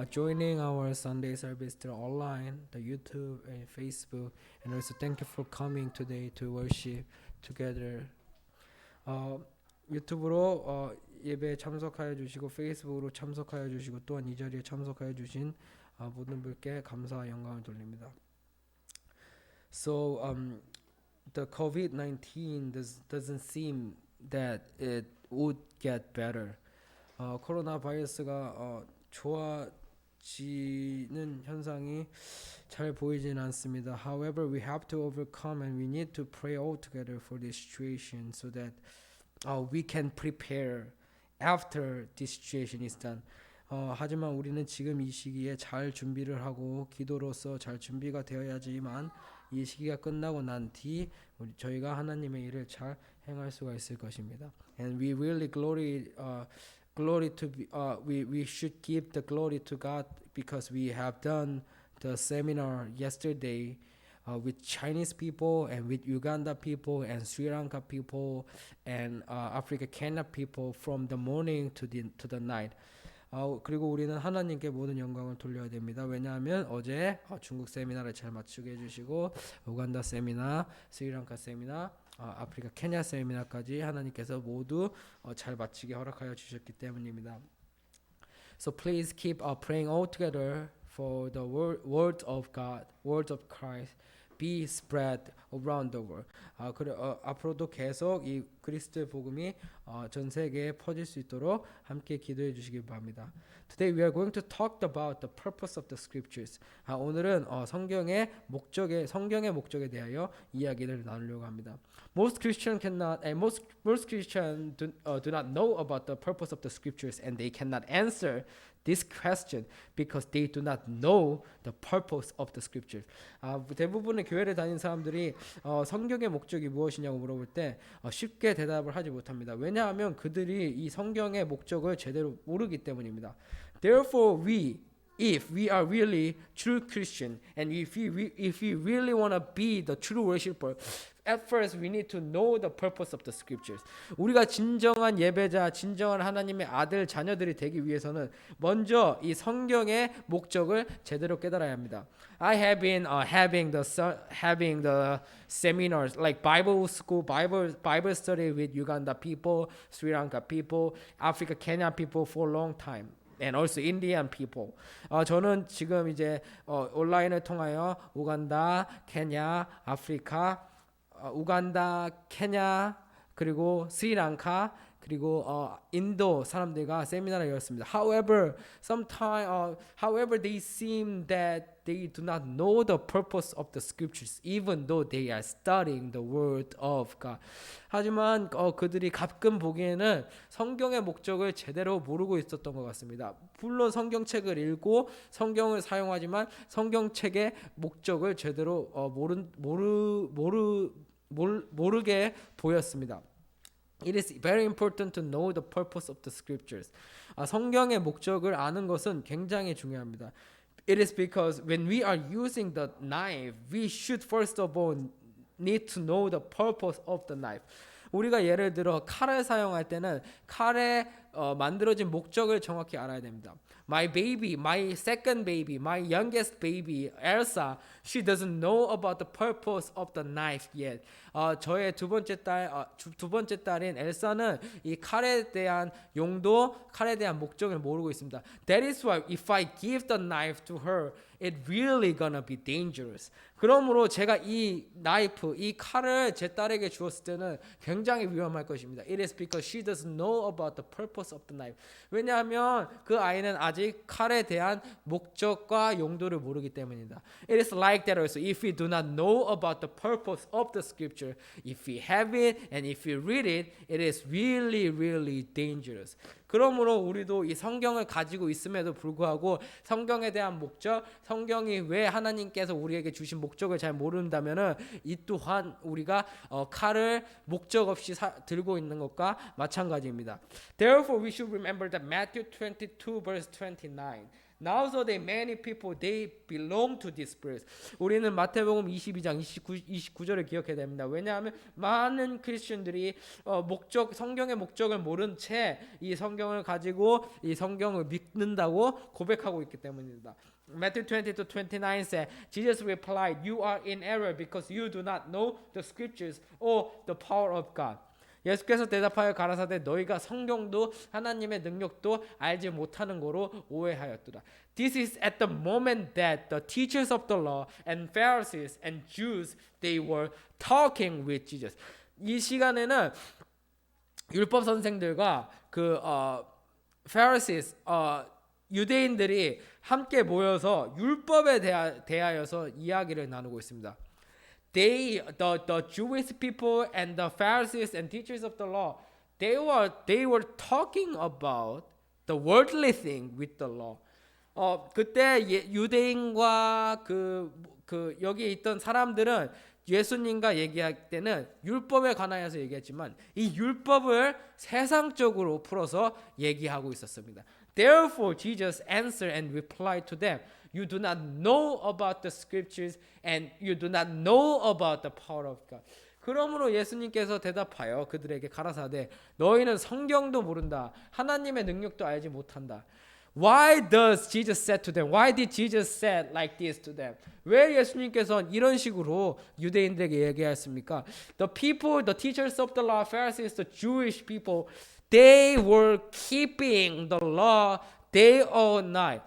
joining our Sunday service through online, the YouTube and Facebook, and also thank you for coming today to worship together. 유튜브로 예배 참석하여 주시고 페이스북으로 참석하여 주시고 또한 이 자리에 참석하여 주신 모든 분께 감사와 영광을 돌립니다. So the COVID-19 doesn't seem that it would get better. 코로나 바이러스가 좋아지는 현상이 잘 보이지는 않습니다. However, we have to overcome and we need to pray all together for this situation so that we can prepare after this situation is done. 하지만 우리는 지금 이 시기에 잘 준비를 하고 기도로서 잘 준비가 되어야지만 이 시기가 끝나고 난 뒤 저희가 하나님의 일을 잘 행할 수가 있을 것입니다. And we really glory to we should give the glory to God because we have done the seminar yesterday with Chinese people and with Uganda people and Sri Lanka people and Africa Kenya people from the morning to the night. 그리고 우리는 하나님께 모든 영광을 돌려야 됩니다. 왜냐하면 어제 중국 세미나를 잘 마치게 해주시고 우간다 세미나, 스리랑카 세미나, 아프리카 케냐 세미나까지 하나님께서 모두 잘 마치게 허락하여 주셨기 때문입니다. So please keep praying all together for the word of God, word of Christ. Be spread around the world. 앞으로도 계속 이 그리스도의 복음이 전 세계에 퍼질 수 있도록 함께 기도해 주시길 바랍니다. Today we are going to talk about the purpose of the scriptures. 오늘은 성경의 목적에 대하여 이야기를 나누려고 합니다. Most Christians do not know about the purpose of the scriptures and they cannot answer this question because they do not know the purpose of the scriptures. 대부분의 교회를 다니는 사람들이 성경의 목적이 무엇이냐고 물어볼 때 쉽게 대답을 하지 못합니다. 왜냐하면 그들이 이 성경의 목적을 제대로 모르기 때문입니다. Therefore, if we are really true Christian and if we really want to be the true worshiper, at first we need to know the purpose of the scriptures. 우리가 진정한 예배자, 진정한 하나님의 아들, 자녀들이 되기 위해서는 먼저 이 성경의 목적을 제대로 깨달아야 합니다. I have been having the seminars like Bible school, Bible study with Uganda people, Sri Lanka people, Africa, Kenya people for a long time. And also Indian people. 저는 지금 이제 온라인을 통하여 우간다, 케냐, 아프리카, 우간다, 케냐 그리고 스리랑카 그리고 인도 사람들과 세미나를 열었습니다. However, they seem that they do not know the purpose of the scriptures, even though they are studying the word of God. 하지만 그들이 가끔 보기에는 성경의 목적을 제대로 모르고 있었던 것 같습니다. 물론 성경책을 읽고 성경을 사용하지만 성경책의 목적을 제대로 모르게 보였습니다. It is very important to know the purpose of the scriptures. 성경의 목적을 아는 것은 굉장히 중요합니다. It is because when we are using the knife, we should first of all need to know the purpose of the knife. 우리가 예를 들어 칼을 사용할 때는 칼의 만들어진 목적을 정확히 알아야 됩니다. My baby, my second baby, my youngest baby, Elsa, she doesn't know about the purpose of the knife yet. 저의 두 번째 딸인 엘사는 이 칼에 대한 용도, 칼에 대한 목적을 모르고 있습니다. That is why if I give the knife to her, it really gonna be dangerous. 그러므로 제가 이 칼을 제 딸에게 주었을 때는 굉장히 위험할 것입니다. It is because she doesn't know about the purpose of the knife. 왜냐하면 그 아이는 아직 칼에 대한 목적과 용도를 모르기 때문입니다. It is like that also. If we do not know about the purpose of the scripture, if we have it and if we read it, it is really, really dangerous. 그러므로 우리도 이 성경을 가지고 있음에도 불구하고 성경에 대한 목적, 성경이 왜 하나님께서 우리에게 주신 목적을 잘 모른다면은 이 또한 우리가 칼을 목적 없이 들고 있는 것과 마찬가지입니다. Therefore, we should remember that Matthew 22 verse 29. Nowadays many people they belong to this spirit. 우리는 마태복음 22장 29절을 기억해야 됩니다. 왜냐하면 많은 크리스천들이 성경의 목적을 모른 채 이 성경을 가지고 이 성경을 믿는다고 고백하고 있기 때문입니다. Matthew 20-29 said, Jesus replied, "You are in error because you do not know the scriptures or the power of God." 예수께서 대답하여 가라사대 너희가 성경도 하나님의 능력도 알지 못하는 거로 오해하였도다. This is at the moment that the teachers of the law and Pharisees and Jews they were talking with Jesus. 이 시간에는 율법 선생들과 그 Pharisees 유대인들이 함께 모여서 율법에 대하여서 이야기를 나누고 있습니다. The Jewish people and the Pharisees and teachers of the law, they were talking about the worldly thing with the law. 그때 유대인과 그 여기 있던 사람들은 예수님과 얘기할 때는 율법에 관하여서 얘기했지만 이 율법을 세상적으로 풀어서 얘기하고 있었습니다. Therefore Jesus answered and replied to them, "You do not know about the scriptures and you do not know about the power of God." 그러므로 예수님께서 대답하여 그들에게 가라사대 너희는 성경도 모른다. 하나님의 능력도 알지 못한다. Why does Jesus say to them? Why did Jesus say like this to them? 왜 예수님께서 이런 식으로 유대인들에게 얘기했습니까? The people, the teachers of the law, Pharisees, the Jewish people, they were keeping the law day or night.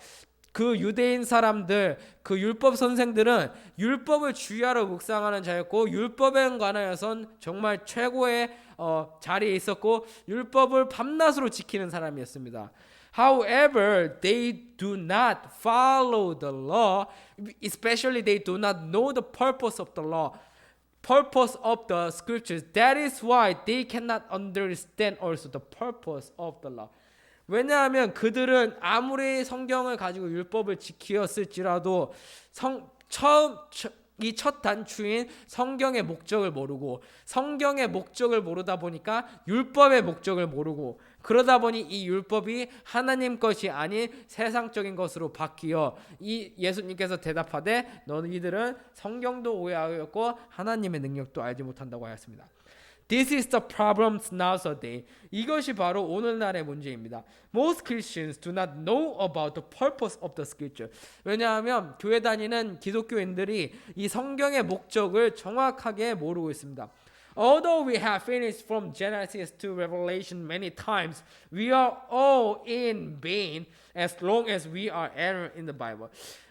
그 유대인 사람들, 그 율법 선생들은 율법을 주야로 묵상하는 자였고 율법에 관하여선 정말 최고의 자리에 있었고 율법을 밤낮으로 지키는 사람이었습니다. However, they do not follow the law, especially they do not know the purpose of the law, purpose of the scriptures. That is why they cannot understand also the purpose of the law. 왜냐하면 그들은 아무리 성경을 가지고 율법을 지키었을지라도 이 첫 단추인 성경의 목적을 모르고 성경의 목적을 모르다 보니까 율법의 목적을 모르고 그러다 보니 이 율법이 하나님 것이 아닌 세상적인 것으로 바뀌어 이 예수님께서 대답하되 너희들은 성경도 오해하였고 하나님의 능력도 알지 못한다고 하였습니다. This is the problem nowadays. 이것이 바로 오늘날의 문제입니다. Most Christians do not know about the purpose of the scripture. 왜냐하면 교회 다니는 기독교인들이 이 성경의 목적을 정확하게 모르고 있습니다. Although we have finished from Genesis to Revelation many times, we are all in vain as long as we are error in the Bible.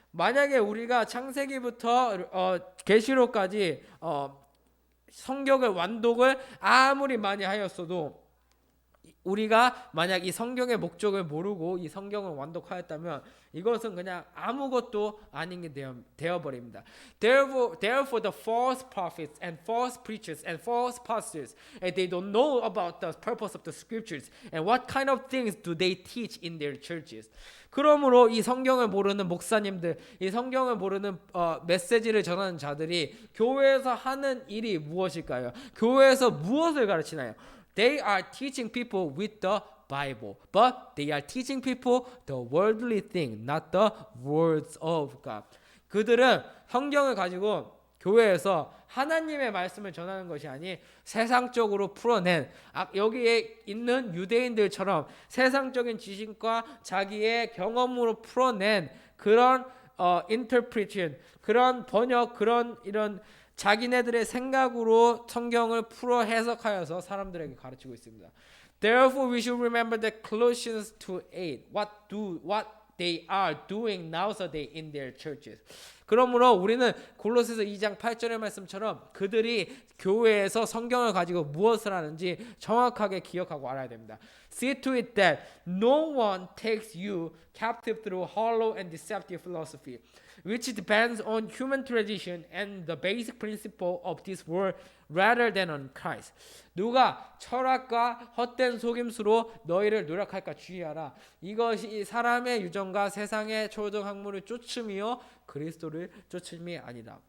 만약에 우리가 창세기부터 계시록까지 성경을 완독을 아무리 많이 하였어도 우리가 만약 이 성경의 목적을 모르고 이 성경을 완독하였다면 이것은 그냥 아무것도 아닌 게 되어버립니다. Therefore the false prophets and false preachers and false pastors, and they don't know about the purpose of the scriptures and what kind of things do they teach in their churches. 그러므로 이 성경을 모르는 목사님들, 이 성경을 모르는 메시지를 전하는 자들이 교회에서 하는 일이 무엇일까요? 교회에서 무엇을 가르치나요? They are teaching people with the Bible, but they are teaching people the worldly thing, not the words of God. 그들은 성경을 가지고 교회에서 하나님의 말씀을 전하는 것이 아닌 세상적으로 풀어낸 여기에 있는 유대인들처럼 세상적인 지식과 자기의 경험으로 풀어낸 그런 interpretation, 그런 번역, 이런 자기네들의 생각으로 성경을 풀어 해석하여서 사람들에게 가르치고 있습니다. Therefore, we should remember that Colossians 2:8, what they are doing nowadays in their churches. 그러므로 우리는 골로새서 2장 8절의 말씀처럼 그들이 교회에서 성경을 가지고 무엇을 하는지 정확하게 기억하고 알아야 됩니다. See to it that no one takes you captive through hollow and deceptive philosophy, which depends on human tradition and the basic principle of this world rather than on Christ. 누가 철학과 헛된 속임수로 너희를 노력할까 주의하라. 이것이 사람의 유전과 세상의 초등 학문을 쫓음이요 그리스도를 쫓음이 아니다.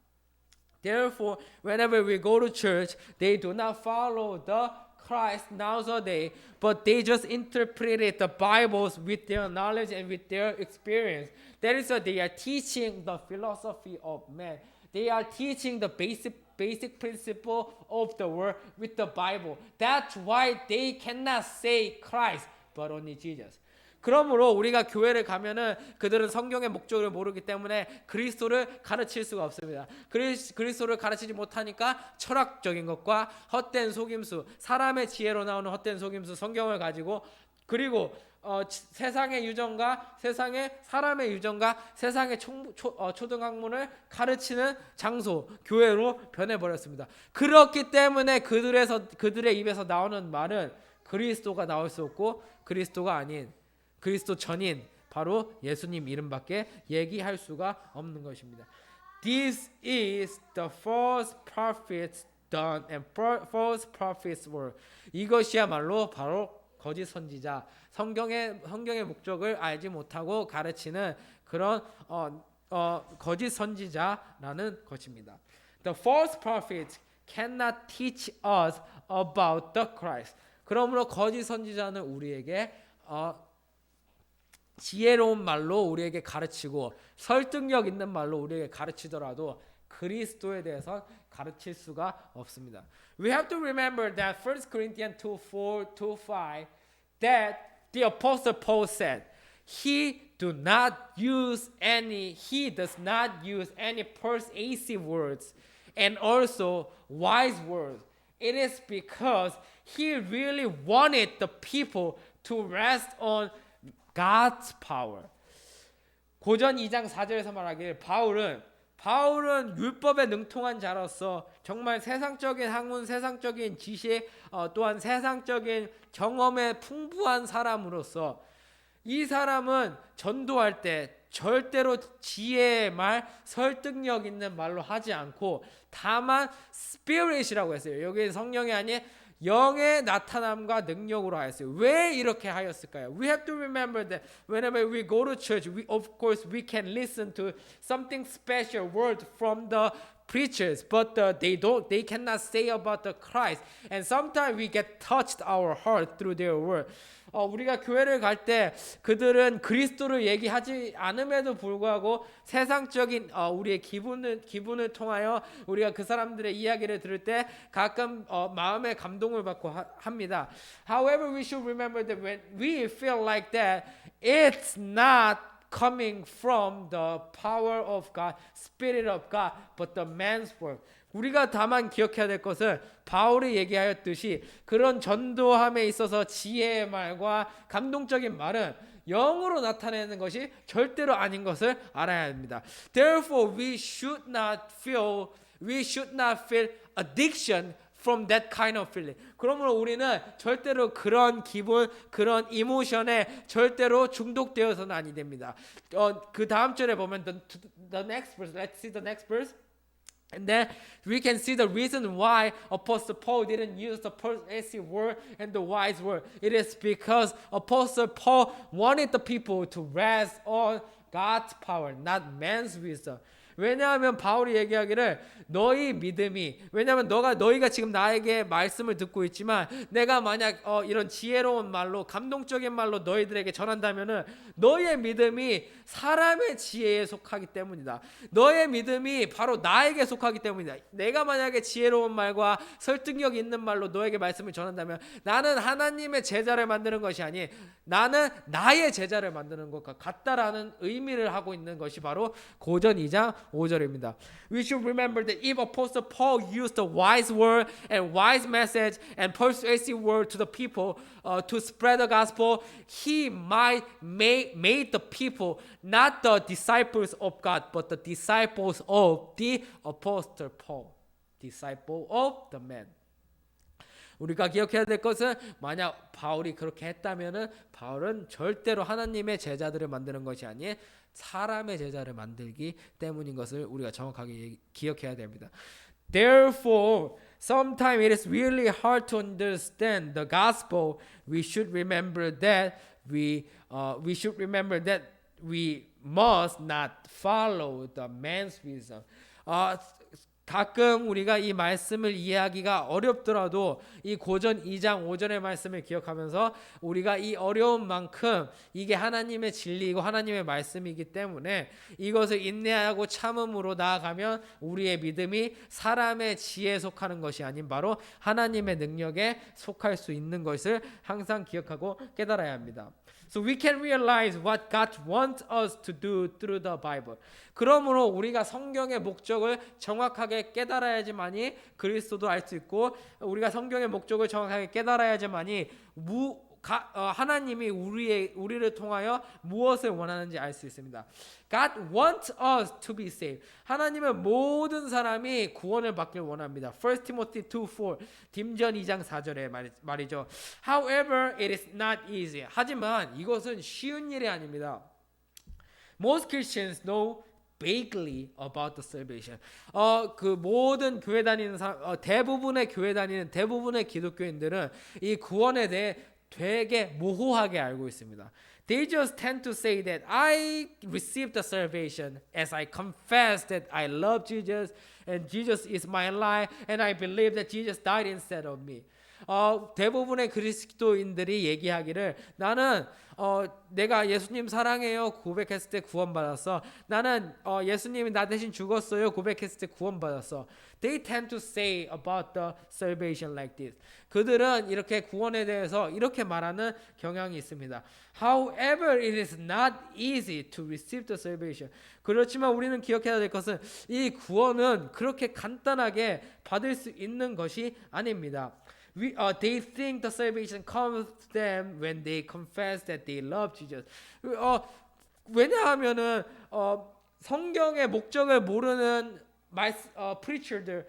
Therefore, whenever we go to church, they do not follow the Christ nowadays, but they just interpreted the Bibles with their knowledge and with their experience. That is why they are teaching the philosophy of man. They are teaching the basic principle of the world with the Bible. That's why they cannot say Christ, but only Jesus. 그러므로 우리가 교회를 가면은 그들은 성경의 목적을 모르기 때문에 그리스도를 가르칠 수가 없습니다. 그리스도를 가르치지 못하니까 철학적인 것과 헛된 속임수, 사람의 지혜로 나오는 헛된 속임수, 성경을 가지고 그리고 세상의 유전과 세상의 사람의 유전과 세상의 초등학문을 가르치는 장소, 교회로 변해버렸습니다. 그렇기 때문에 그들의 입에서 나오는 말은 그리스도가 나올 수 없고 그리스도가 아닌 그리스도 전인 바로 예수님 이름밖에 얘기할 수가 없는 것입니다. This is the false prophets done and false prophets were. 이것이야말로 바로 거짓 선지자, 성경의 목적을 알지 못하고 가르치는 그런 거짓 선지자라는 것입니다. The false prophets cannot teach us about the Christ. 그러므로 거짓 선지자는 우리에게 지혜로운 말로 우리에게 가르치고 설득력 있는 말로 우리에게 가르치더라도 그리스도에 대해서 가르칠 수가 없습니다. We have to remember that 1 Corinthians 2:4-5 that the apostle Paul said, he does not use any persuasive words and also wise words. It is because he really wanted the people to rest on God's power. 고전 2장 4절에서 말하길 바울은 율법에 능통한 자로서 정말 세상적인 학문, 세상적인 지식, 또한 세상적인 경험에 풍부한 사람으로서 이 사람은 전도할 때 절대로 지혜의 말, 설득력 있는 말로 하지 않고 다만 스피릿이라고 했어요. 여기 성령이 아닌 영의 나타남과 능력으로 하였어요. 왜 이렇게 하였을까요? We have to remember that whenever we go to church, of course we can listen to something special word from the preachers, but they cannot say about the Christ. And sometimes we get touched our heart through their word. 우리가 교회를 갈 때 그들은 그리스도를 얘기하지 않음에도 불구하고 세상적인 우리의 기분을 통하여 우리가 그 사람들의 이야기를 들을 때 가끔 마음의 감동을 받고 합니다. However, we should remember that when we feel like that, it's not coming from the power of God, Spirit of God, but the man's word. 우리가 다만 기억해야 될 것은 바울이 얘기하였듯이 그런 전도함에 있어서 지혜의 말과 감동적인 말은 영으로 나타내는 것이 절대로 아닌 것을 알아야 합니다. Therefore, we should not feel addiction from that kind of feeling. 그러므로 우리는 절대로 그런 기분, 그런 이모션에 절대로 중독되어서는 아니 됩니다. 그 다음 절에 보면 the next verse. Let's see the next verse. And then we can see the reason why Apostle Paul didn't use the persuasive word and the wise word. It is because Apostle Paul wanted the people to rest on God's power, not man's wisdom. 왜냐하면 바울이 얘기하기를 너희 믿음이 왜냐하면 너희가 지금 나에게 말씀을 듣고 있지만 내가 만약 이런 지혜로운 말로 감동적인 말로 너희들에게 전한다면은 너희의 믿음이 사람의 지혜에 속하기 때문이다. 너의 믿음이 바로 나에게 속하기 때문이다. 내가 만약에 지혜로운 말과 설득력 있는 말로 너에게 말씀을 전한다면 나는 하나님의 제자를 만드는 것이 아닌 나는 나의 제자를 만드는 것과 같다라는 의미를 하고 있는 것이 바로 고전 2장 5절입니다. We should remember that if Apostle Paul used the wise word and wise message and persuasive word to the people to spread the gospel, he might made the people not the disciples of God, but the disciples of the Apostle Paul, disciple of the man. 우리가 기억해야 될 것은 만약 바울이 그렇게 했다면은 바울은 절대로 하나님의 제자들을 만드는 것이 아닌 사람의 제자를 만들기 때문인 것을 우리가 정확하게 기억해야 됩니다. Therefore, sometimes it is really hard to understand the gospel. We should remember that we must not follow the man's wisdom. 가끔 우리가 이 말씀을 이해하기가 어렵더라도 이 고전 2장 5절의 말씀을 기억하면서 우리가 이 어려운 만큼 이게 하나님의 진리이고 하나님의 말씀이기 때문에 이것을 인내하고 참음으로 나아가면 우리의 믿음이 사람의 지혜에 속하는 것이 아닌 바로 하나님의 능력에 속할 수 있는 것을 항상 기억하고 깨달아야 합니다. So we can realize what God wants us to do through the Bible. 그러므로 우리가 성경의 목적을 정확하게 깨달아야지만이 그리스도도 알 수 있고 우리가 성경의 목적을 정확하게 깨달아야지만이 하나님이 우리를 통하여 무엇을 원하는지 알 수 있습니다. God wants us to be saved. 하나님은 모든 사람이 구원을 받길 원합니다. 1 Timothy 2:4 딤전 2장 4절의 말이죠. However, it is not easy. 하지만 이것은 쉬운 일이 아닙니다. Most Christians know vaguely about the salvation. 그 모든 교회 다니는 사람, 대부분의 교회 다니는 대부분의 기독교인들은 이 구원에 대해 되게 모호하게 알고 있습니다. They just tend to say that I received the salvation as I confess that I love Jesus and Jesus is my life and I believe that Jesus died instead of me. 대부분의 그리스도인들이 얘기하기를 나는 내가 예수님 사랑해요 고백했을 때 구원받았어. 나는 예수님이 나 대신 죽었어요 고백했을 때 구원받았어. They tend to say about the salvation like this. 그들은 이렇게 구원에 대해서 이렇게 말하는 경향이 있습니다. However, it is not easy to receive the salvation. 그렇지만 우리는 기억해야 될 것은 이 구원은 그렇게 간단하게 받을 수 있는 것이 아닙니다. They think the salvation comes to them when they confess that they love Jesus. 왜냐하면은 성경의 목적을 모르는 preacher들,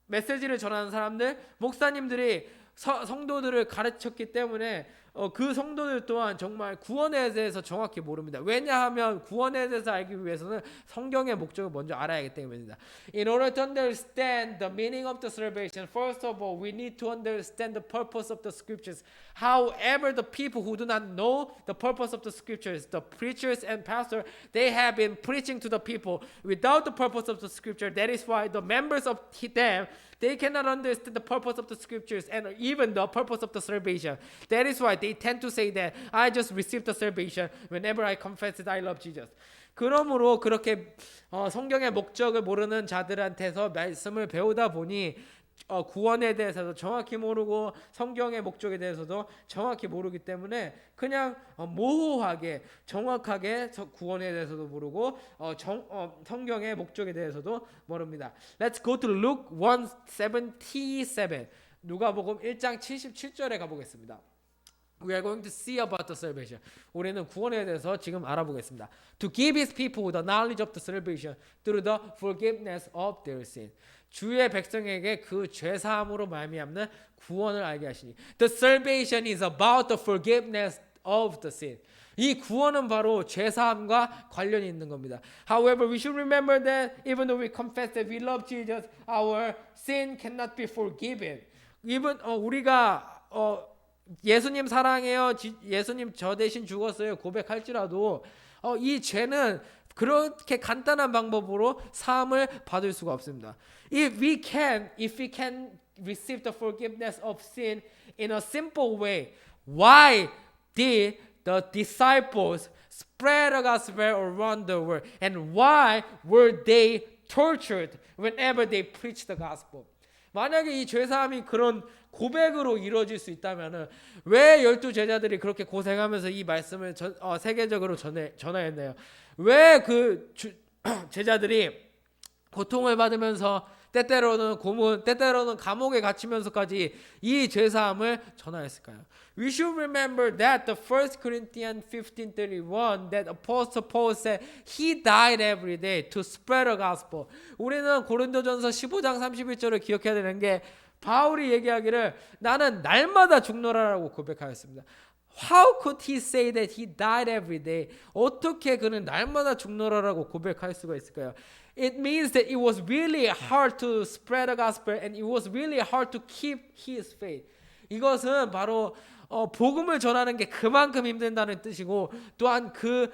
메시지를 전하는 사람들, 목사님들이 성도들을 가르쳤기 때문에 그 성도들 또한 정말 구원에 대해서 정확히 모릅니다. 왜냐하면 구원에 대해서 알기 위해서는 성경의 목적을 먼저 알아야 하기 때문입니다. In order to understand the meaning of the salvation, first of all, we need to understand the purpose of the scriptures. However, the people who do not know the purpose of the scriptures, the preachers and pastors, they have been preaching to the people without the purpose of the scripture. That is why the members of them, they cannot understand the purpose of the scriptures and even the purpose of the salvation. That is why they tend to say that I just received the salvation whenever I confess that I love Jesus. 그러므로 그렇게 성경의 목적을 모르는 자들한테서 말씀을 배우다 보니 구원에 대해서도 정확히 모르고 성경의 목적에 대해서도 정확히 모르기 때문에 그냥 모호하게 정확하게 구원에 대해서도 모르고 성경의 목적에 대해서도 모릅니다. Let's go to Luke 1:77. 누가복음 1장 77절에 가보겠습니다. We are going to see about the salvation. 우리는 구원에 대해서 지금 알아보겠습니다. To give his people the knowledge of the salvation through the forgiveness of their sin. 주의 백성에게 그 죄 사함으로 말미암는 구원을 알게 하시니. The salvation is about the forgiveness of the sin. 이 구원은 바로 죄 사함과 관련이 있는 겁니다. However, we should remember that even though we confess that we love Jesus, our sin cannot be forgiven. Even 우리가 예수님 사랑해요. 예수님 저 대신 죽었어요. 고백할지라도 이 죄는 그렇게 간단한 방법으로 사함을 받을 수가 없습니다. If we can receive the forgiveness of sin in a simple way, why did the disciples spread the gospel around the world? And why were they tortured whenever they preached the gospel? 만약에 이 죄사함이 그런 고백으로 이루어질 수 있다면은 왜 12 제자들이 그렇게 고생하면서 이 말씀을 세계적으로 전하였나요? 왜 그 제자들이 고통을 받으면서 때때로는 고문, 때때로는 감옥에 갇히면서까지 이 죄사함을 전하였을까요? We should remember that the 1 Corinthians 15:31 that Apostle Paul said he died every day to spread the gospel. 우리는 고린도전서 15장 31절을 기억해야 되는 게 바울이 얘기하기를 나는 날마다 죽노라라고 고백하였습니다. How could he say that he died every day? 어떻게 그는 날마다 죽노라라고 고백할 수가 있을까요? It means that it was really hard to spread the gospel and it was really hard to keep his faith. 이것은 바로 복음을 전하는 게 그만큼 힘든다는 뜻이고 또한 그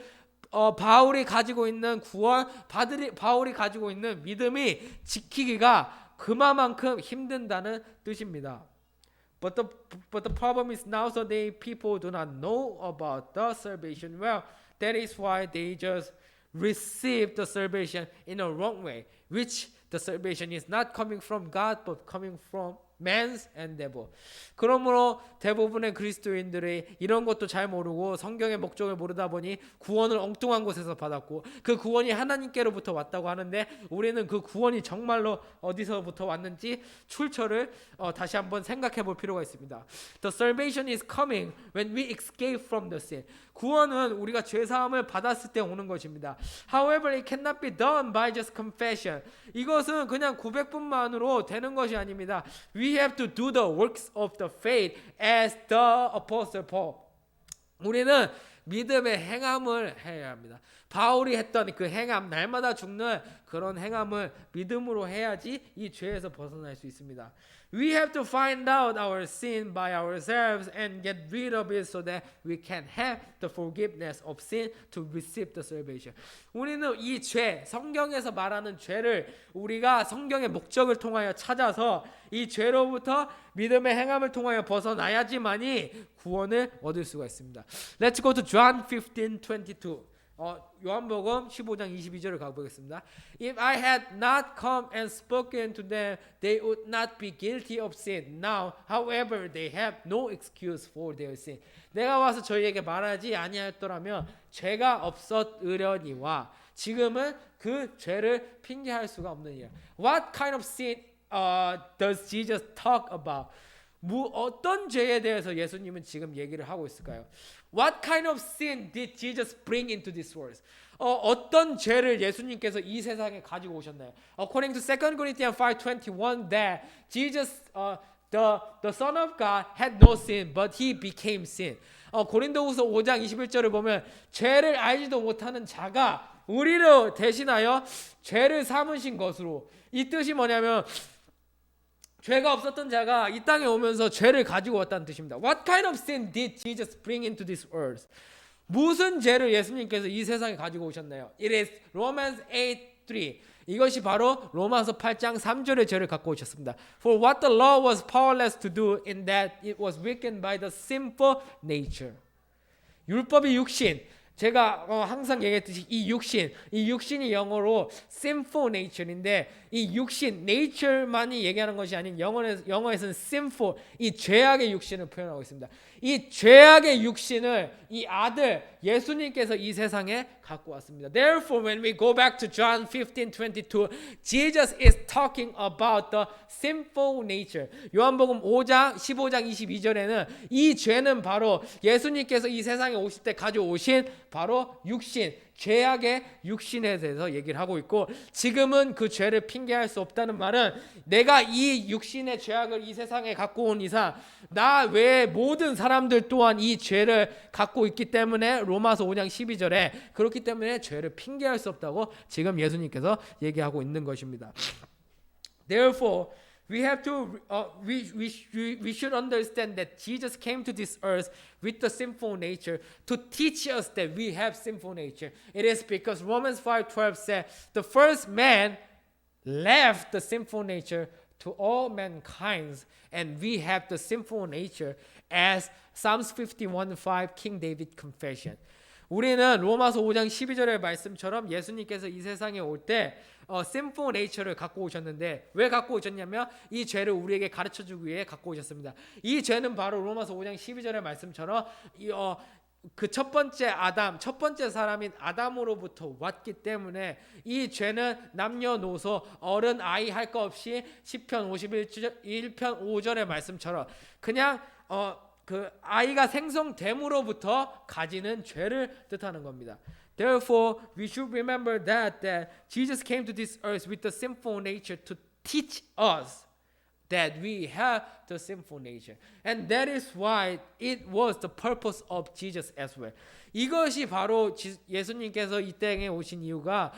바울이 가지고 있는 바울이 가지고 있는 믿음이 지키기가 그만큼 힘든다는 뜻입니다. But the problem is now today people do not know about the salvation well. That is why they just receive the salvation in a wrong way, which the salvation is not coming from God but coming from man's endeavor. 그러므로 대부분의 그리스도인들이 이런 것도 잘 모르고 성경의 목적을 모르다 보니 구원을 엉뚱한 곳에서 받았고 그 구원이 하나님께로부터 왔다고 하는데 우리는 그 구원이 정말로 어디서부터 왔는지 출처를 다시 한번 생각해 볼 필요가 있습니다. The salvation is coming when we escape from the sin. 구원은 우리가 죄사함을 받았을 때 오는 것입니다. However, it cannot be done by just confession. 이것은 그냥 고백뿐만으로 되는 것이 아닙니다. We have to do the works of the faith as the apostle Paul. 우리는 믿음의 행함을 해야 합니다. 바울이 했던 그 행함, 날마다 죽는 그런 행함을 믿음으로 해야지 이 죄에서 벗어날 수 있습니다. We have to find out our sin by ourselves and get rid of it so that we can have the forgiveness of sin to receive the salvation. 우리는 이 죄, 성경에서 말하는 죄를 우리가 성경의 목적을 통하여 찾아서 이 죄로부터 믿음의 행함을 통하여 벗어나야지만이 구원을 얻을 수가 있습니다. Let's go to John 15:22. 요한복음 15장 22절을 가보겠습니다. If I had not come and spoken to them, they would not be guilty of sin. Now, however, they have no excuse for their sin. 내가 와서 저희에게 말하지 아니하였더라면 죄가 없었으려니와 지금은 그 죄를 핑계할 수가 없느니라. What kind of sin does Jesus talk about? 어떤 죄에 대해서 예수님은 지금 얘기를 하고 있을까요? What kind of sin did Jesus bring into this world? 어떤 죄를 예수님께서 이 세상에 가지고 오셨나요? According to 2 Corinthians 5:21, that Jesus, the Son of God, had no sin, but he became sin. 고린도후서 5장 21절을 보면 죄를 알지도 못하는 자가 우리를 대신하여 죄를 삼으신 것으로, 이 뜻이 뭐냐면 죄가 없었던 자가 이 땅에 오면서 죄를 가지고 왔다는 뜻입니다. What kind of sin did Jesus bring into this world? 무슨 죄를 예수님께서 이 세상에 가지고 오셨나요? It is Romans 8:3. 이것이 바로 로마서 8장 3절의 죄를 갖고 오셨습니다. For what the law was powerless to do in that it was weakened by the sinful nature. 율법이 육신. 제가 항상 얘기했듯이 이 육신이 영어로 sinful nature인데 이 육신, nature만이 얘기하는 것이 아닌 영어에서는 sinful, 이 죄악의 육신을 표현하고 있습니다. 이 죄악의 육신을 이 아들 예수님께서 이 세상에 갖고 왔습니다. Therefore, when we go back to John 15:22, Jesus is talking about the sinful nature. 요한복음 5장 15장 22절에는 이 죄는 바로 예수님께서 이 세상에 오실 때 가져오신 바로 육신, 죄악의 육신에 대해서 얘기를 하고 있고, 지금은 그 죄를 핑계할 수 없다는 말은 내가 이 육신의 죄악을 이 세상에 갖고 온 이상 나 외에 모든 사람들 또한 이 죄를 갖고 있기 때문에 로마서 5장 12절에 그렇기 때문에 죄를 핑계할 수 없다고 지금 예수님께서 얘기하고 있는 것입니다. Therefore, we have to we should understand that Jesus came to this earth with the sinful nature to teach us that we have sinful nature. It is because Romans 5:12 said the first man left the sinful nature to all mankind, and we have the sinful nature as Psalms 51:5 King David confession. 우리는 로마서 5장 12절의 말씀처럼 예수님께서 이 세상에 올 때 sinful nature를 갖고 오셨는데 왜 갖고 오셨냐면 이 죄를 우리에게 가르쳐주기 위해 갖고 오셨습니다. 이 죄는 바로 로마서 5장 12절의 말씀처럼 그 첫 번째 첫 번째 사람인 아담으로부터 왔기 때문에 이 죄는 남녀노소 어른 아이 할 것 없이 시편 51편 5절의 말씀처럼 그냥 그 아이가 생성됨으로부터 가지는 죄를 뜻하는 겁니다. Therefore, we should remember that Jesus came to this earth with the sinful nature to teach us that we have the sinful nature. And that is why it was the purpose of Jesus as well. 이것이 바로 예수님께서 이 땅에 오신 이유가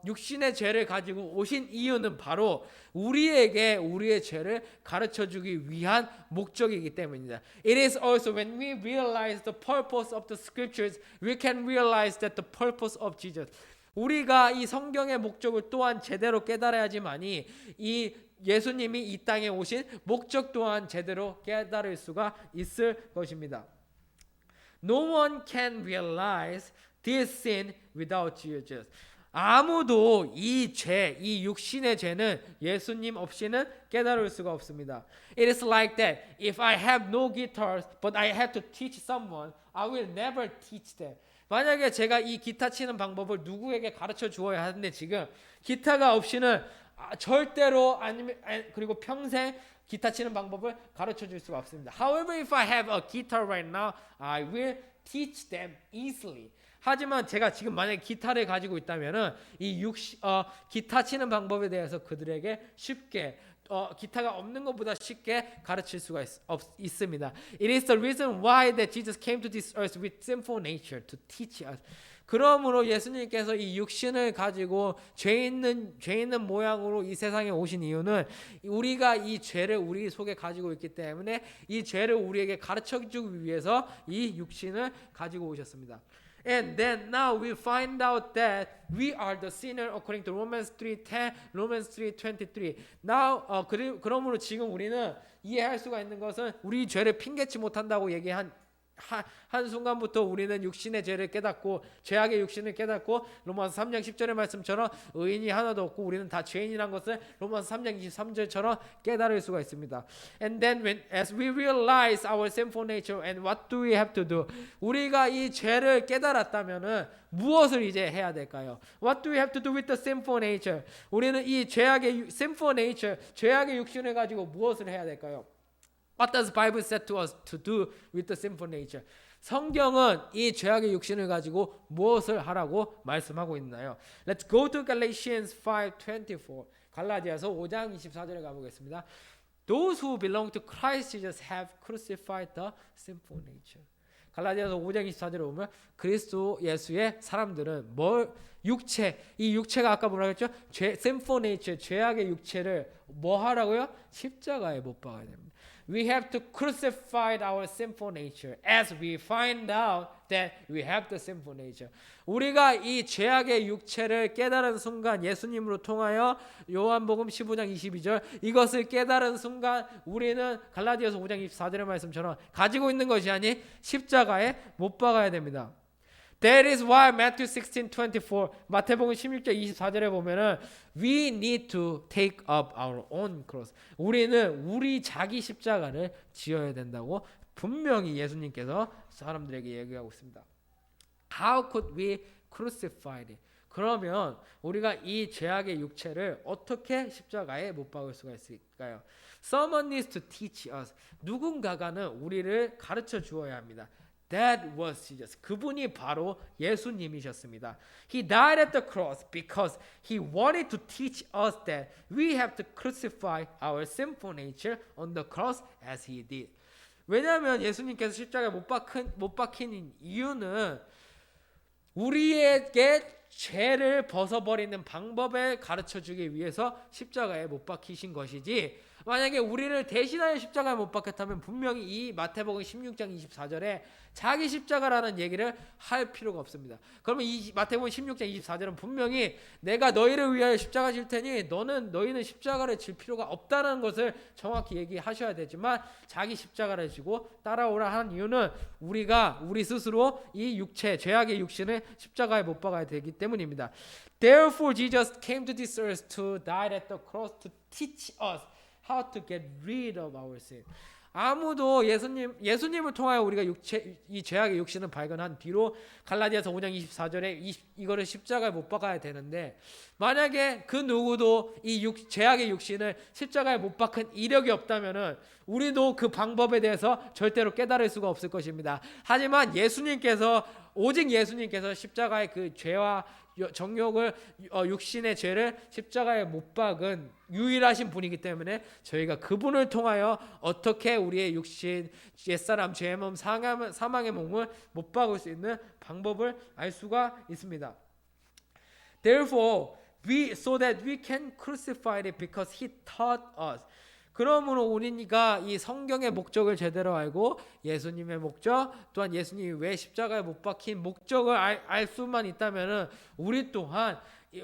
육신의 죄를 가지고 오신 이유는 바로 우리에게 우리의 죄를 가르쳐주기 위한 목적이기 때문입니다. It is also when we realize the purpose of the scriptures, we can realize that the purpose of Jesus. 우리가 이 성경의 목적을 또한 제대로 깨달아야지만이 이 예수님이 이 땅에 오신 목적 또한 제대로 깨달을 수가 있을 것입니다. No one can realize this sin without Jesus. 아무도 이 죄, 이 육신의 죄는 예수님 없이는 깨달을 수가 없습니다. It is like that. If I have no guitars, but I have to teach someone, I will never teach them. 만약에 제가 이 기타 치는 방법을 누구에게 가르쳐 주어야 하는데 지금 기타가 없이는 절대로 그리고 평생 기타 치는 방법을 가르쳐 줄 수가 없습니다. However, if I have a guitar right now, I will teach them easily. 하지만 제가 지금 만약에 기타를 가지고 있다면은 이 기타 치는 방법에 대해서 그들에게 쉽게 기타가 없는 것보다 쉽게 가르칠 수가 있습니다. It is the reason why that Jesus came to this earth with sinful nature to teach us. 그러므로 예수님께서 이 육신을 가지고 죄 있는 모양으로 이 세상에 오신 이유는 우리가 이 죄를 우리 속에 가지고 있기 때문에 이 죄를 우리에게 가르쳐주기 위해서 이 육신을 가지고 오셨습니다. And then now we find out that we are the sinner according to Romans 3:10, Romans 3:23. Now 그러므로 지금 우리는 이해할 수가 있는 것은 우리 죄를 핑계치 못한다고 얘기한 한 순간부터 우리는 육신의 죄를 깨닫고 죄악의 육신을 깨닫고 로마서 3장 10절의 말씀처럼 의인이 하나도 없고 우리는 다 죄인이란 것을 로마서 3장 23절처럼 깨달을 수가 있습니다. And then as we realize our sinful nature and what do we have to do? 우리가 이 죄를 깨달았다면은 무엇을 이제 해야 될까요? What do we have to do with the sinful nature? 우리는 이 죄악의 sinful nature, 죄악의 육신을 가지고 무엇을 해야 될까요? What does the Bible say to us to do with the sinful nature? 성경은 이 죄악의 육신을 가지고 무엇을 하라고 말씀하고 있나요? Let's go to Galatians 5:24. 갈라디아서 5장 24절에 가보겠습니다. Those who belong to Christ Jesus have crucified the sinful nature. 갈라디아서 5장 24절에 보면 그리스도 예수의 사람들은 이 육체가 아까 뭐라고 했죠? sinful nature, 죄악의 육체를 뭐 하라고요? 십자가에 못 박아야 됩니다. We have to crucify our sinful nature as we find out that we have the sinful nature. 우리가 이 죄악의 육체를 깨달은 순간 예수님으로 통하여 요한복음 15장 22절 이것을 깨달은 순간 우리는 갈라디아서 5장 24절의 말씀처럼 가지고 있는 것이 아닌 십자가에 못 박아야 됩니다. That is why Matthew 16:24 마태복음 16장 24절에 보면은 we need to take up our own cross. 우리는 우리 자기 십자가를 지어야 된다고 분명히 예수님께서 사람들에게 얘기하고 있습니다. How could we crucify it? 그러면 우리가 이 죄악의 육체를 어떻게 십자가에 못 박을 수가 있을까요? Someone needs to teach us. 누군가가는 우리를 가르쳐 주어야 합니다. That was Jesus. 그분이 바로 예수님이셨습니다. He died at the cross because he wanted to teach us that we have to crucify our sinful nature on the cross as he did. 왜냐하면 예수님께서 십자가에 못 박힌 이유는 우리에게 죄를 벗어버리는 방법을 가르쳐주기 위해서 십자가에 못 박히신 것이지 만약에 우리를 대신하여 십자가에 못 박혔다면 분명히 이 마태복음 16장 24절에 자기 십자가라는 얘기를 할 필요가 없습니다. 그러면 이 마태복음 16장 24절은 분명히 내가 너희를 위하여 십자가 질 테니 너희는 십자가를 질 필요가 없다는 것을 정확히 얘기하셔야 되지만 자기 십자가를 지고 따라오라 하는 이유는 우리 스스로 이 육체, 죄악의 육신을 십자가에 못 박아야 되기 때문입니다. Therefore Jesus came to this earth to die at the cross to teach us how to get rid of our sin. 아무도 예수님을 통하여 우리가 이 죄악의 육신을 발견한 뒤로 갈라디아서 5장 24절에 이거를 십자가에 못 박아야 되는데 만약에 그 누구도 이 죄악의 육신을 십자가에 못 박은 이력이 없다면은 우리도 그 방법에 대해서 절대로 깨달을 수가 없을 것입니다. 하지만 오직 예수님께서 십자가의 그 죄와 정욕을 육신의 죄를 십자가에 못 박은 유일하신 분이기 때문에 저희가 그분을 통하여 어떻게 우리의 육신 옛사람 죄의 몸 사망의 몸을 못 박을 수 있는 방법을 알 수가 있습니다. Therefore, so that we can crucify it because he taught us. 그러므로 우리가 이 성경의 목적을 제대로 알고 예수님의 목적 또한 예수님이 왜 십자가에 못 박힌 목적을 알 수만 있다면은 우리 또한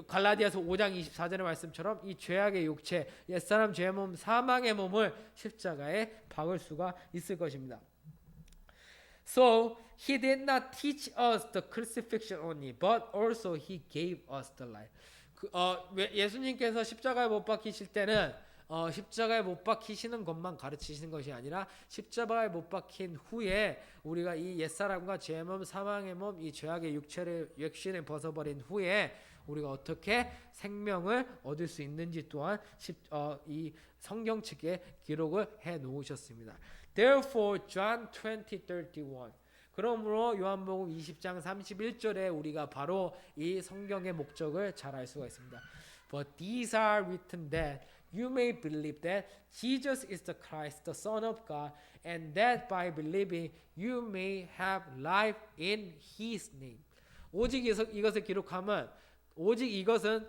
갈라디아서 5장 24절의 말씀처럼 이 죄악의 육체 옛사람 죄의 몸 사망의 몸을 십자가에 박을 수가 있을 것입니다. So he did not teach us the crucifixion only, but also he gave us the life. 예수님께서 십자가에 못 박히실 때는 십자가에 못 박히시는 것만 가르치시는 것이 아니라 십자가에 못 박힌 후에 우리가 이 옛사람과 죄의 몸 사망의 몸 이 죄악의 육신을 벗어버린 후에 우리가 어떻게 생명을 얻을 수 있는지 또한 이 성경 측에 기록을 해 놓으셨습니다. Therefore John 20:31 그러므로 요한복음 20장 31절에 우리가 바로 이 성경의 목적을 잘 알 수가 있습니다. But these are written that you may believe that Jesus is the Christ, the Son of God, and that by believing you may have life in His name. 오직 이것을 기록하면 오직 이것은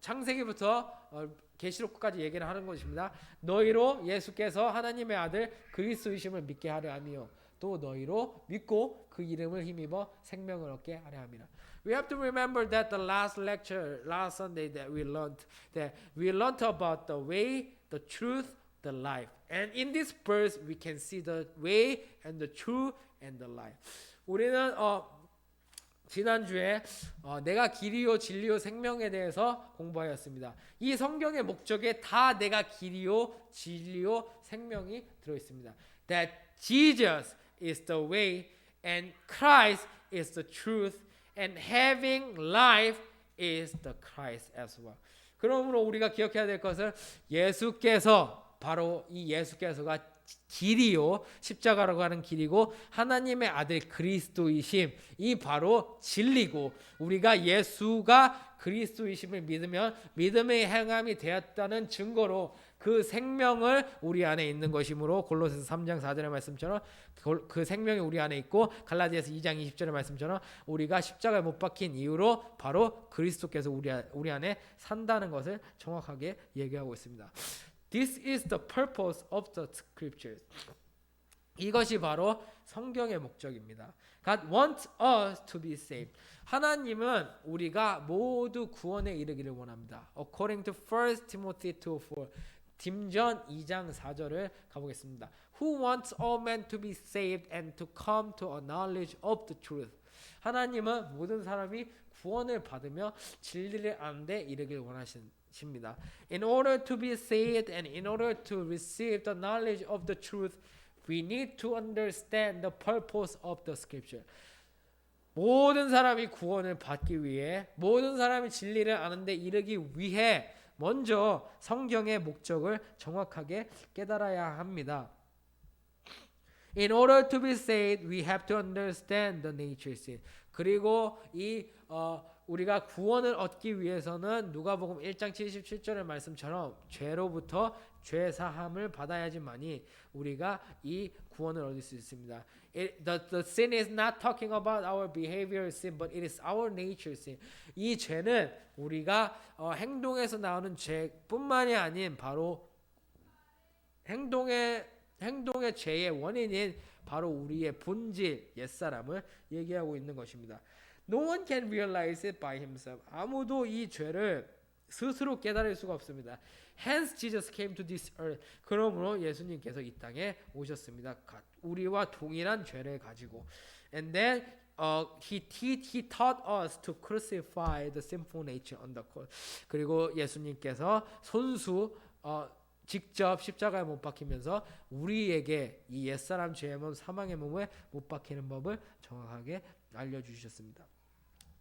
창세기부터 계시록까지 얘기를 하는 것입니다. 너희로 예수께서 하나님의 아들 그리스도이심을 믿게 하려 하며 또 너희로 믿고 그 이름을 힘입어 생명을 얻게 하려 함이라. We have to remember that the last lecture, last Sunday that we learned about the way, the truth, the life. And in this verse we can see the way and the truth and the life. 우리는 지난주에 내가 길이요 진리요 생명에 대해서 공부하였습니다. 이 성경의 목적에 다 내가 길이요 진리요 생명이 들어 있습니다. That Jesus is the way and Christ is the truth and having life is the Christ as well. 그러므로 우리가 기억해야 될 것은 예수께서 바로 이 예수께서가 길이요 십자가라고 하는 길이고 하나님의 아들 그리스도이심 이 바로 진리고 우리가 예수가 그리스도이심을 믿으면 믿음의 행함이 되었다는 증거로 그 생명을 우리 안에 있는 것이므로 골로새서 3장 4절의 말씀처럼 그 생명이 우리 안에 있고 갈라디아서 2장 20절의 말씀처럼 우리가 십자가에 못 박힌 이유로 바로 그리스도께서 우리 안에 산다는 것을 정확하게 얘기하고 있습니다. This is the purpose of the scriptures. 이것이 바로 성경의 목적입니다. God wants us to be saved. 하나님은 우리가 모두 구원에 이르기를 원합니다. According to 1 Timothy 2:4. 딤전 2장 4절을 가보겠습니다. Who wants all men to be saved and to come to a knowledge of the truth. 하나님은 모든 사람이 구원을 받으며 진리를 아는 데 이르길 원하십니다. In order to be saved and in order to receive the knowledge of the truth, we need to understand the purpose of the scripture. 모든 사람이 구원을 받기 위해 모든 사람이 진리를 아는 데 이르기 위해 먼저 성경의 목적을 정확하게 깨달아야 합니다. In order to be saved, we have to understand the nature of sin. 그리고 우리가 구원을 얻기 위해서는 누가복음 1장 77절의 말씀처럼 죄로부터 죄 사함을 받아야지만이 우리가 이 구원을 얻을 수 있습니다. The sin is not talking about our behavior sin, but it is our nature sin. 이 죄는 우리가 행동에서 나오는 죄뿐만이 아닌 바로 행동의 죄의 원인인 바로 우리의 본질 옛사람을 얘기하고 있는 것입니다. No one can realize it by himself. 아무도 이 죄를 스스로 깨달을 수가 없습니다. Hence Jesus came to this earth. 그러므로 예수님께서 이 땅에 오셨습니다. 우리와 동일한 죄를 가지고. And then he taught us to crucify the sinful nature on the cross. 그리고 예수님께서 손수 직접 십자가에 못 박히면서 우리에게 이 옛사람 죄의 몸 사망의 몸을 못 박히는 법을 정확하게 알려주셨습니다.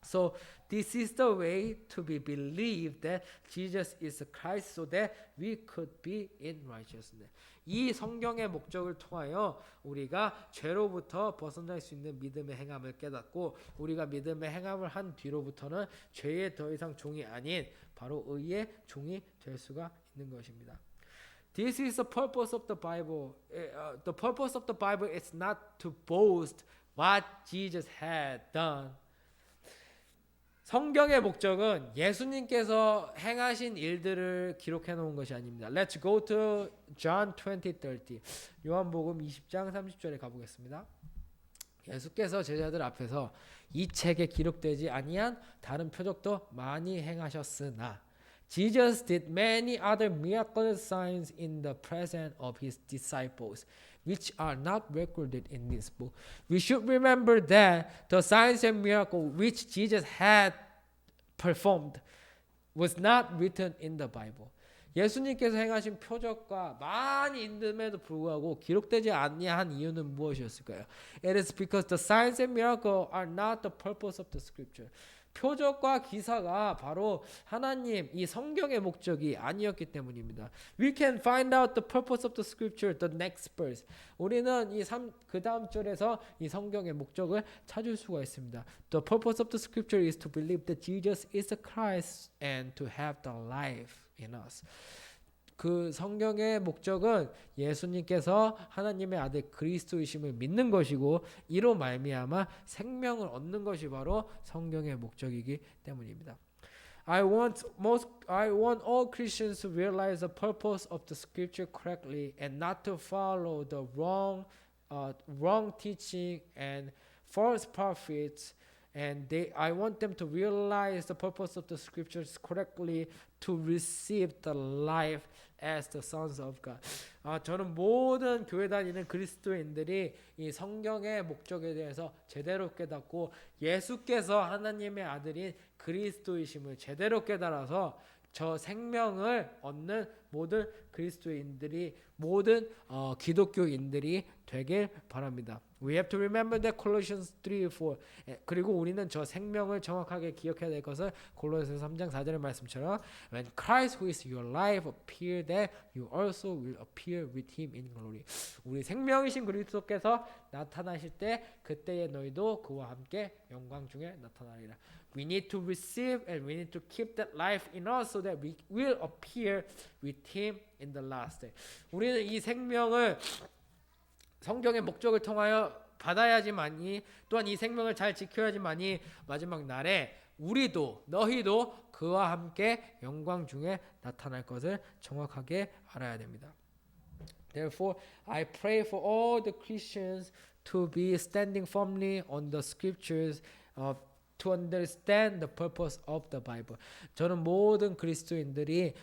So this is the way to be believed that Jesus is Christ so that we could be in righteousness. 이 성경의 목적을 통하여 우리가 죄로부터 벗어날 수 있는 믿음의 행함을 깨닫고 우리가 믿음의 행함을 한 뒤로부터는 죄의 더 이상 종이 아닌 바로 의의 종이 될 수가 있는 것입니다. This is the purpose of the Bible. The purpose of the Bible is not to boast what Jesus had done. 성경의 목적은 예수님께서 행하신 일들을 기록해 놓은 것이 아닙니다. Let's go to John 20:30. 요한복음 20장 30절에 가보겠습니다. 예수께서 제자들 앞에서 이 책에 기록되지 아니한 다른 표적도 많이 행하셨으나 Jesus did many other miraculous signs in the presence of his disciples, which are not recorded in this book. We should remember that the signs and miracles which Jesus had performed was not written in the Bible. 예수님께서 행하신 표적과 많이 있음에도 불구하고 기록되지 아니한 이유는 무엇이었을까요? It is because the signs and miracles are not the purpose of the scripture. 표적과 기사가 바로 하나님 이 성경의 목적이 아니었기 때문입니다. We can find out the purpose of the scripture the next verse. 우리는 그 다음 절에서 이 성경의 목적을 찾을 수가 있습니다. The purpose of the scripture is to believe that Jesus is the Christ and to have the life in us. 그 성경의 목적은 예수님께서 하나님의 아들 그리스도이심을 믿는 것이고 이로 말미암아 생명을 얻는 것이 바로 성경의 목적이기 때문입니다. I want all Christians to realize the purpose of the scripture correctly and not to follow the wrong teaching and false prophets. And I want them to realize the purpose of the scriptures correctly to receive the life as the sons of God. 저는 모든 교회 다니는 그리스도인들이 이 성경의 목적에 대해서 제대로 깨닫고 예수께서 하나님의 아들인 그리스도이심을 제대로 깨달아서 저 생명을 얻는 모든 그리스도인들이 모든 기독교인들이 되길 바랍니다. We have to remember that Colossians 3:4. 그리고 우리는 저 생명을 정확하게 기억해야 될 것은 골로새서 3장 4절의 말씀처럼 When Christ who is your life appear, that you also will appear with him in glory. 우리 생명이신 그리스도께서 나타나실 때 그때에 너희도 그와 함께 영광 중에 나타나리라. We need to receive and we need to keep that life in us so that we will appear with him in the last day. 우리는 이 생명을 성경의 목적을 통하여 받아야지만이 또한 이 생명을 잘 지켜야지만이 마지막 날에 우리도 너희도 그와 함께 영광 중에 나타날 것을 정확하게 알아야 됩니다. Therefore, I pray for all the Christians to be standing firmly on the scriptures to understand the purpose of the Bible. 저는 모든 그리스도인들이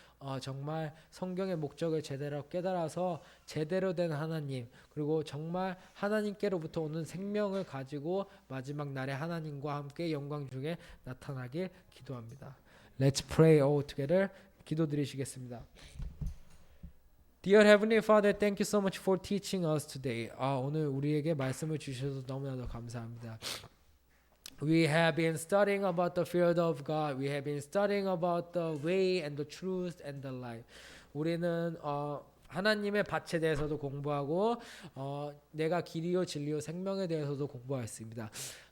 정말 성경의 목적을 제대로 깨달아서 제대로 된 하나님 그리고 정말 하나님께로부터 오는 생명을 가지고 마지막 날에 하나님과 함께 영광 중에 나타나길 기도합니다. Let's pray all together. 기도드리시겠습니다. Dear Heavenly Father, thank you so much for teaching us today. 오늘 우리에게 말씀을 주셔서 너무나도 감사합니다. We have been studying about the fear of God. We have been studying about the way and the truth and the life. 우리는 하나님의 밭에 대해서도 공부하고 내가 길이요 진리요 생명에 대해서도 공부했습니다.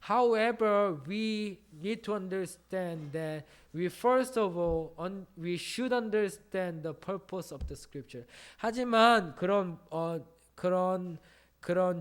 However, we need to understand that we first of all we should understand the purpose of the scripture. 하지만 그런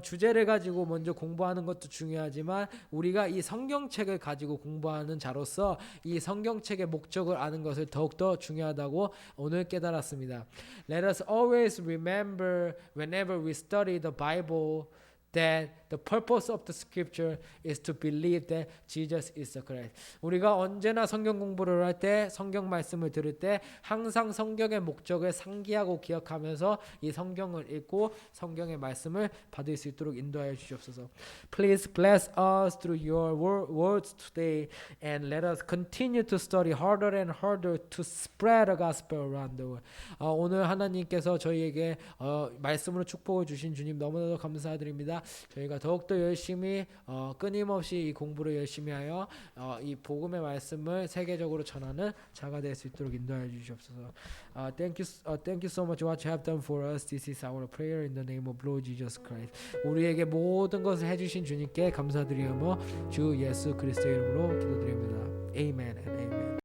주제를 가지고 먼저 공부하는 것도 중요하지만 우리가 이 성경책을 가지고 공부하는 자로서 이 성경책의 목적을 아는 것을 더욱더 중요하다고 오늘 깨달았습니다. Let us always remember whenever we study the Bible that the purpose of the scripture is to believe that Jesus is the Christ. 우리가 언제나 성경 공부를 할 때, 성경 말씀을 들을 때 항상 성경의 목적을 상기하고 기억하면서 이 성경을 읽고 성경의 말씀을 받을 수 있도록 인도하여 주시옵소서. Please bless us through your words today and let us continue to study harder and harder to spread the gospel around the world. 오늘 하나님께서 저희에게 말씀으로 축복을 주신 주님 너무나도 감사드립니다. 저희가 더욱더 열심히 끊임없이 이 공부를 열심히 하여 이 복음의 말씀을 세계적으로 전하는 자가 될 수 있도록 인도하여 주시옵소서. Thank you so much what you have done for us. This is our prayer in the name of Lord Jesus Christ. 우리에게 모든 것을 해주신 주님께 감사드리며 주 예수 그리스도의 이름으로 기도드립니다. Amen and amen.